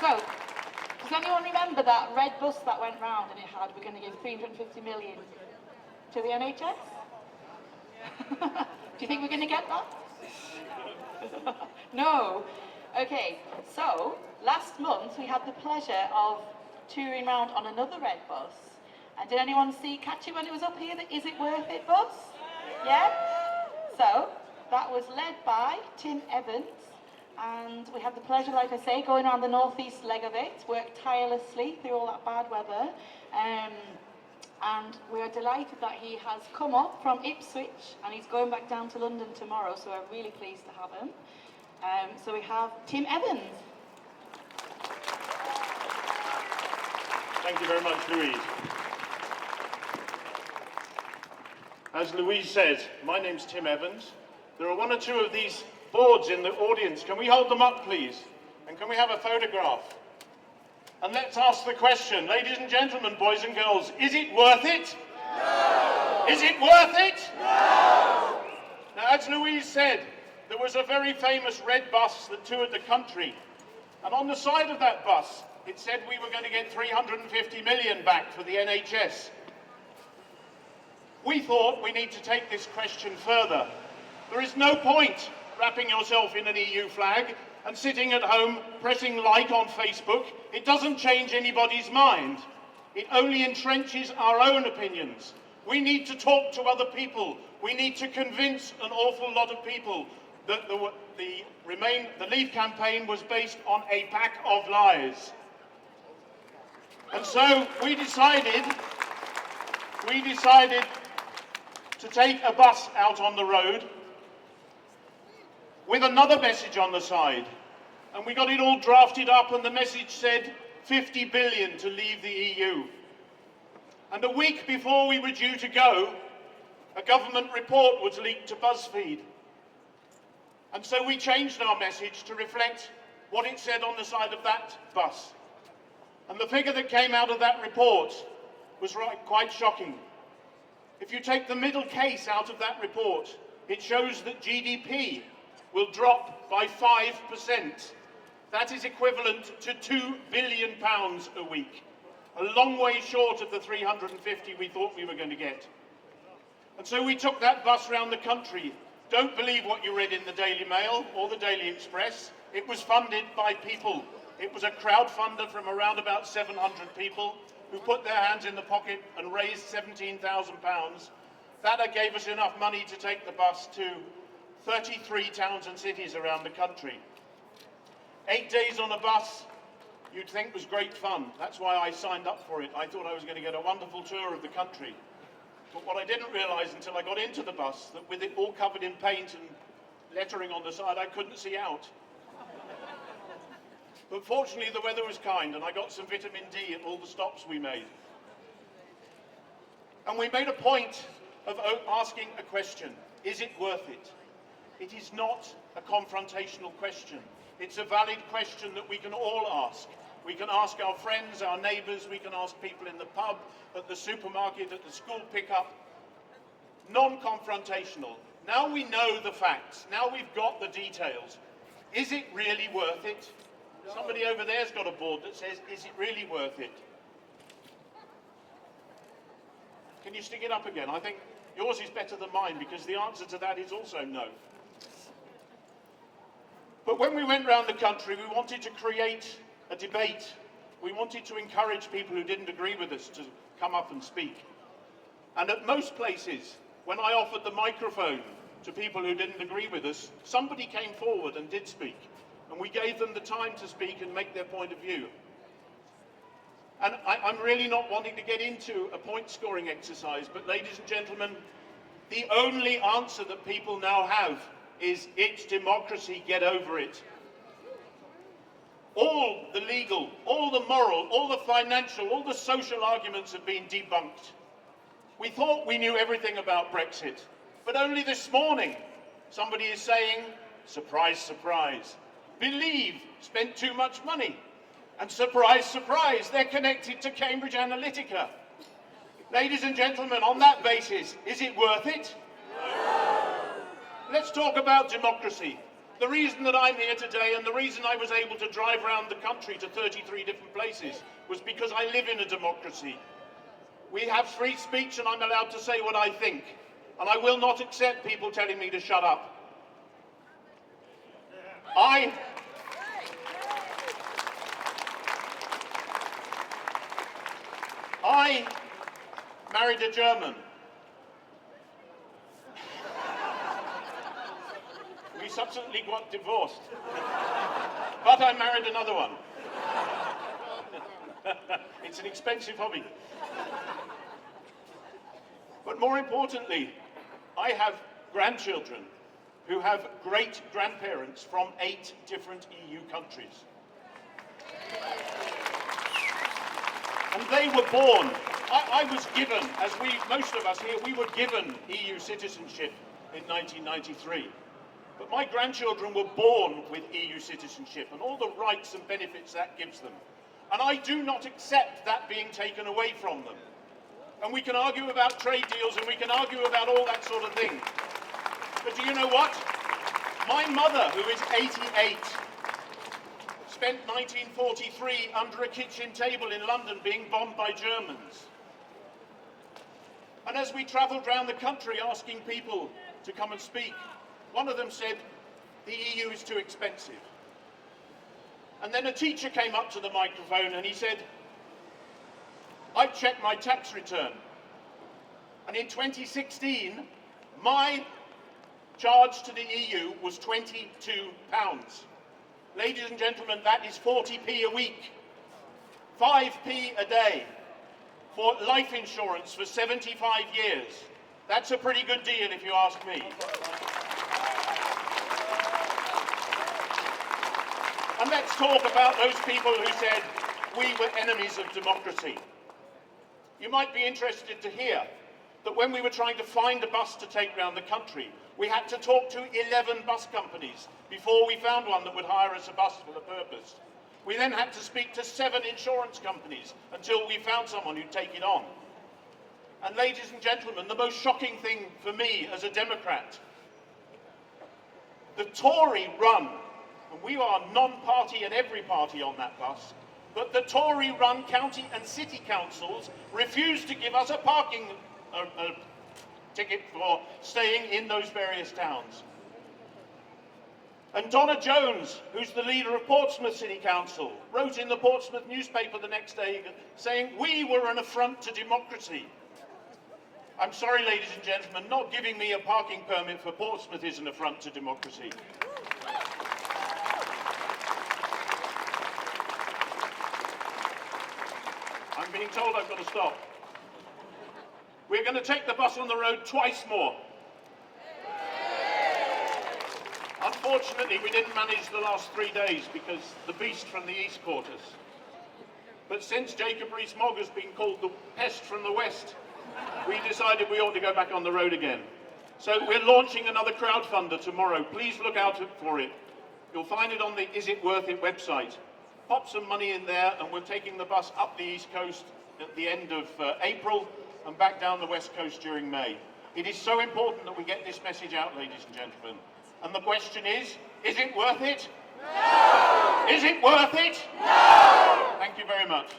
So, does anyone remember that red bus that went round and it had, we're going to give 350 million to the NHS? Do you think we're going to get that? No. Okay, so last month we had the pleasure of touring around on another red bus. And did anyone catch it when it was up here, the Is It Worth It bus? Yeah? So, that was led by Tim Evans. And we had the pleasure, like I say, going around the northeast leg of it, worked tirelessly through all that bad weather. And we are delighted that he has come up from Ipswich and he's going back down to London tomorrow, so we're really pleased to have him. So we have Tim Evans. Thank you very much, Louise. As Louise says, my name's Tim Evans. There are one or two of these boards in the audience. Can we hold them up, please? And can we have a photograph? And let's ask the question, ladies and gentlemen, boys and girls, is it worth it? No! Is it worth it? No! Now, as Louise said, there was a very famous red bus that toured the country. And on the side of that bus, it said we were going to get 350 million back for the NHS. We thought we need to take this question further. There is no point wrapping yourself in an EU flag and sitting at home pressing like on Facebook. It doesn't change anybody's mind. It only entrenches our own opinions. We need to talk to other people. We need to convince an awful lot of people that the Leave campaign was based on a pack of lies. And so we decided to take a bus out on the road with another message on the side. And we got it all drafted up, and the message said 50 billion to leave the EU. And a week before we were due to go, a government report was leaked to BuzzFeed. And so we changed our message to reflect what it said on the side of that bus. And the figure that came out of that report was quite shocking. If you take the middle case out of that report, it shows that GDP will drop by 5%. That is equivalent to £2 billion a week, a long way short of the 350 we thought we were going to get. And so we took that bus around the country. Don't believe what you read in the Daily Mail or the Daily Express. It was funded by people. It was a crowdfunder from around about 700 people who put their hands in the pocket and raised £17,000. That gave us enough money to take the bus to 33 towns and cities around the country. 8 days on a bus, you'd think was great fun. That's why I signed up for it. I thought I was going to get a wonderful tour of the country. But what I didn't realise until I got into the bus, that with it all covered in paint and lettering on the side, I couldn't see out. But fortunately the weather was kind and I got some vitamin D at all the stops we made. And we made a point of asking a question. Is it worth it? It is not a confrontational question. It's a valid question that we can all ask. We can ask our friends, our neighbours, we can ask people in the pub, at the supermarket, at the school pickup. Non-confrontational. Now we know the facts. Now we've got the details. Is it really worth it? Somebody over there's got a board that says, is it really worth it? Can you stick it up again? I think yours is better than mine because the answer to that is also no. But when we went round the country, we wanted to create a debate. We wanted to encourage people who didn't agree with us to come up and speak. And at most places, when I offered the microphone to people who didn't agree with us, somebody came forward and did speak. And we gave them the time to speak and make their point of view. And I'm really not wanting to get into a point-scoring exercise, but ladies and gentlemen, the only answer that people now have is it's democracy, get over it. All the legal, all the moral, all the financial, all the social arguments have been debunked. We thought we knew everything about Brexit, but only this morning somebody is saying, surprise, surprise, Believe spent too much money. And surprise, surprise, they're connected to Cambridge Analytica. Ladies and gentlemen, on that basis, is it worth it? No. Let's talk about democracy. The reason that I'm here today and the reason I was able to drive around the country to 33 different places was because I live in a democracy. We have free speech and I'm allowed to say what I think. And I will not accept people telling me to shut up. I married a German. We subsequently got divorced. But I married another one. It's an expensive hobby. But more importantly, I have grandchildren who have great-grandparents from 8 different EU countries. And they were born. I was given, as most of us here, we were given EU citizenship in 1993. But my grandchildren were born with EU citizenship and all the rights and benefits that gives them. And I do not accept that being taken away from them. And we can argue about trade deals and we can argue about all that sort of thing. But do you know what? My mother, who is 88, spent 1943 under a kitchen table in London being bombed by Germans. And as we travelled around the country asking people to come and speak, one of them said, the EU is too expensive. And then a teacher came up to the microphone and he said, I checked my tax return. And in 2016, my charge to the EU was £22. Ladies and gentlemen, that is 40p a week, 5p a day for life insurance for 75 years. That's a pretty good deal if you ask me. And let's talk about those people who said we were enemies of democracy. You might be interested to hear that when we were trying to find a bus to take around the country, we had to talk to 11 bus companies before we found one that would hire us a bus for the purpose. We then had to speak to 7 insurance companies until we found someone who'd take it on. And ladies and gentlemen, the most shocking thing for me as a Democrat, the Tory run, and we are non-party and every party on that bus, but the Tory-run county and city councils refused to give us a parking ticket for staying in those various towns. And Donna Jones, who's the leader of Portsmouth City Council, wrote in the Portsmouth newspaper the next day saying, we were an affront to democracy. I'm sorry, ladies and gentlemen, not giving me a parking permit for Portsmouth is an affront to democracy. I'm being told I've got to stop. We're going to take the bus on the road twice more. Unfortunately, we didn't manage the last 3 days because the beast from the east caught us. But since Jacob Rees-Mogg has been called the pest from the west, we decided we ought to go back on the road again. So we're launching another crowdfunder tomorrow. Please look out for it. You'll find it on the Is It Worth It website. Pop some money in there and we're taking the bus up the east coast at the end of April and back down the west coast during May. It is so important that we get this message out, ladies and gentlemen. And the question is it worth it? No! Is it worth it? No! Thank you very much.